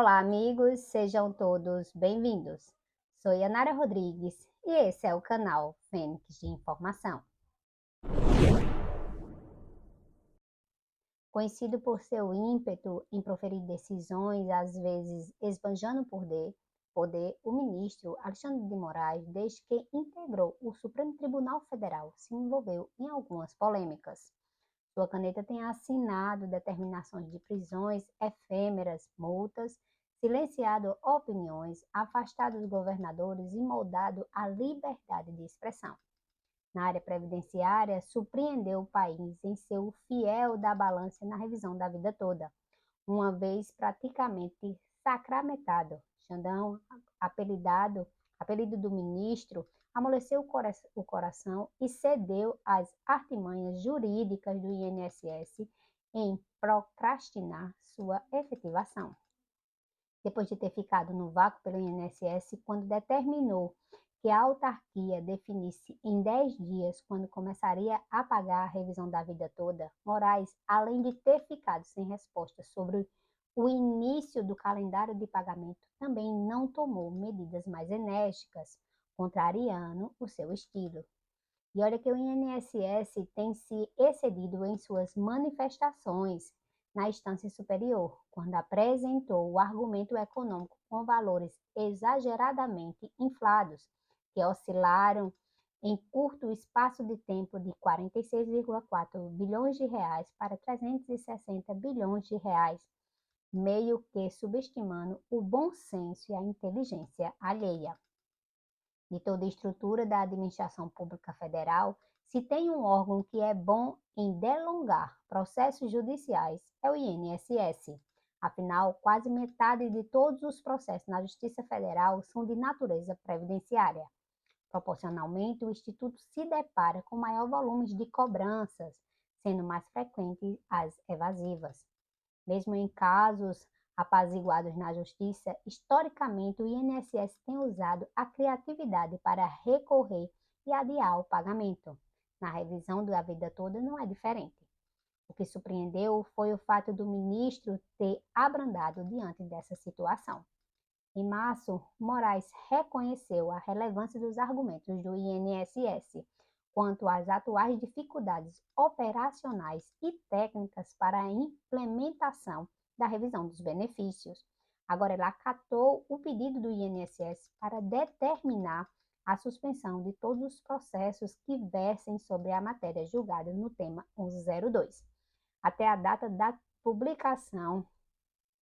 Olá, amigos, sejam todos bem-vindos. Sou Yanara Rodrigues e esse é o canal Fênix de Informação. Conhecido por seu ímpeto em proferir decisões, às vezes esbanjando poder, o ministro Alexandre de Moraes, desde que integrou o Supremo Tribunal Federal, se envolveu em algumas polêmicas. Sua caneta tem assinado determinações de prisões efêmeras, multas, silenciado opiniões, afastado os governadores e moldado a liberdade de expressão. Na área previdenciária, surpreendeu o país em ser o fiel da balança na revisão da vida toda, uma vez praticamente sacramentado. Xandão, apelido do ministro, amoleceu o coração e cedeu às artimanhas jurídicas do INSS em procrastinar sua efetivação. Depois de ter ficado no vácuo pelo INSS, quando determinou que a autarquia definisse em 10 dias quando começaria a pagar a revisão da vida toda, Moraes, além de ter ficado sem resposta sobre o início do calendário de pagamento, também não tomou medidas mais enérgicas, contrariando o seu estilo. E olha que o INSS tem se excedido em suas manifestações na instância superior, quando apresentou o argumento econômico com valores exageradamente inflados, que oscilaram em curto espaço de tempo de 46,4 bilhões de reais para 360 bilhões de reais, meio que subestimando o bom senso e a inteligência alheia. De toda a estrutura da administração pública federal, se tem um órgão que é bom em delongar processos judiciais, é o INSS. Afinal, quase metade de todos os processos na Justiça Federal são de natureza previdenciária. Proporcionalmente, o Instituto se depara com maior volume de cobranças, sendo mais frequentes as evasivas. Mesmo em casos apaziguados na justiça, historicamente o INSS tem usado a criatividade para recorrer e adiar o pagamento. Na revisão da vida toda não é diferente. O que surpreendeu foi o fato do ministro ter abrandado diante dessa situação. Em março, Moraes reconheceu a relevância dos argumentos do INSS quanto às atuais dificuldades operacionais e técnicas para a implementação da revisão dos benefícios. Agora, ele acatou o pedido do INSS para determinar a suspensão de todos os processos que versem sobre a matéria julgada no tema 1102, até a data da publicação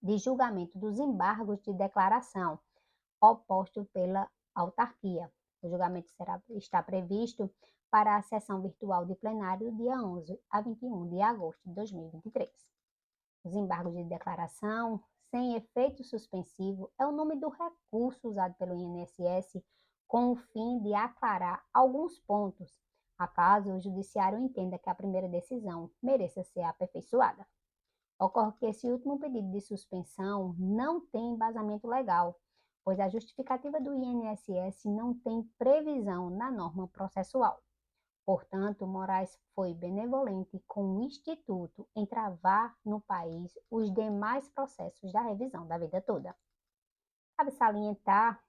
de julgamento dos embargos de declaração oposto pela autarquia. O julgamento está previsto para a sessão virtual de plenário dia 11 a 21 de agosto de 2023. Os embargos de declaração sem efeito suspensivo é o nome do recurso usado pelo INSS com o fim de aclarar alguns pontos, acaso o judiciário entenda que a primeira decisão mereça ser aperfeiçoada. Ocorre que esse último pedido de suspensão não tem embasamento legal, pois a justificativa do INSS não tem previsão na norma processual. Portanto, Moraes foi benevolente com o Instituto em travar no país os demais processos da revisão da vida toda. Cabe salientar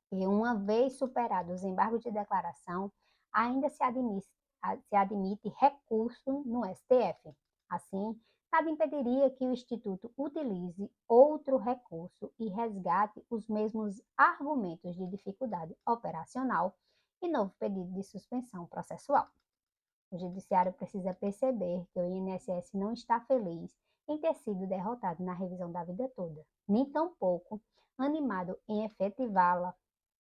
que, uma vez superados os embargos de declaração, ainda se admite recurso no STF. Assim, nada impediria que o Instituto utilize outro recurso e resgate os mesmos argumentos de dificuldade operacional e novo pedido de suspensão processual. O Judiciário precisa perceber que o INSS não está feliz em ter sido derrotado na revisão da vida toda, nem tampouco animado em efetivá-la.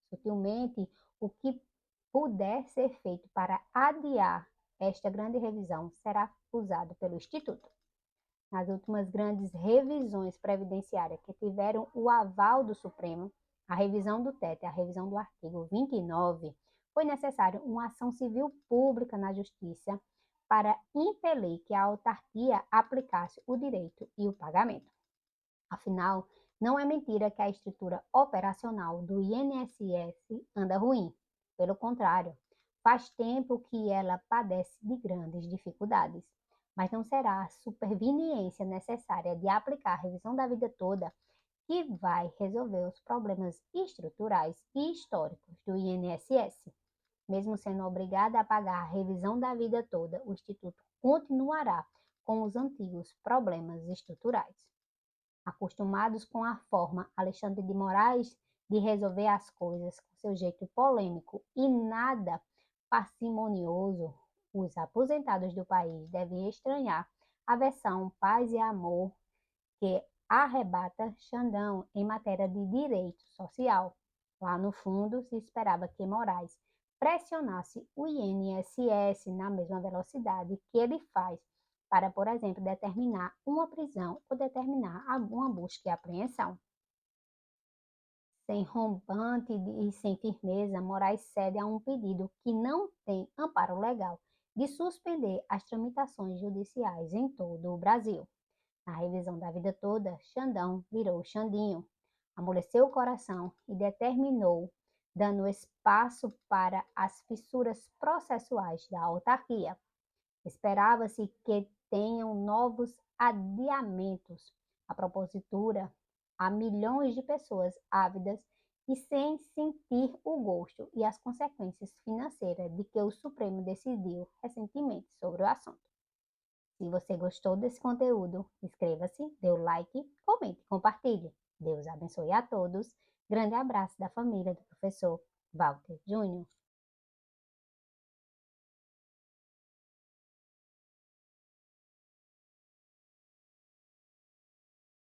Sutilmente, o que puder ser feito para adiar esta grande revisão será usado pelo Instituto. Nas últimas grandes revisões previdenciárias que tiveram o aval do Supremo, a revisão do teto e a revisão do artigo 29, foi necessário uma ação civil pública na Justiça para impelir que a autarquia aplicasse o direito e o pagamento. Afinal, não é mentira que a estrutura operacional do INSS anda ruim. Pelo contrário, faz tempo que ela padece de grandes dificuldades. Mas não será a superveniência necessária de aplicar a revisão da vida toda que vai resolver os problemas estruturais e históricos do INSS. Mesmo sendo obrigada a pagar a revisão da vida toda, o Instituto continuará com os antigos problemas estruturais. Acostumados com a forma Alexandre de Moraes de resolver as coisas com seu jeito polêmico e nada parcimonioso, os aposentados do país devem estranhar a versão paz e amor que arrebata Xandão em matéria de direito social. Lá no fundo, se esperava que Moraes pressionasse o INSS na mesma velocidade que ele faz para, por exemplo, determinar uma prisão ou determinar uma busca e apreensão. Sem rompante e sem firmeza, Moraes cede a um pedido que não tem amparo legal de suspender as tramitações judiciais em todo o Brasil. Na revisão da vida toda, Xandão virou Xandinho, amoleceu o coração e determinou, dando espaço para as fissuras processuais da autarquia. Esperava-se que tenham novos adiamentos. A propositura a milhões de pessoas ávidas e sem sentir o gosto e as consequências financeiras de que o Supremo decidiu recentemente sobre o assunto. Se você gostou desse conteúdo, inscreva-se, dê o like, comente e compartilhe. Deus abençoe a todos. Grande abraço da família do professor Walter Júnior.